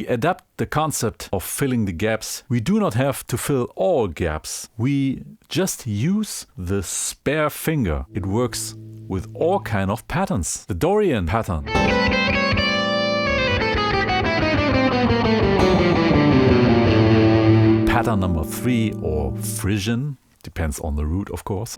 we adapt the concept of filling the gaps, we do not have to fill all gaps. We just use the spare finger. It works with all kind of patterns. The Dorian pattern. Pattern number 3, or Frisian, depends on the root, of course.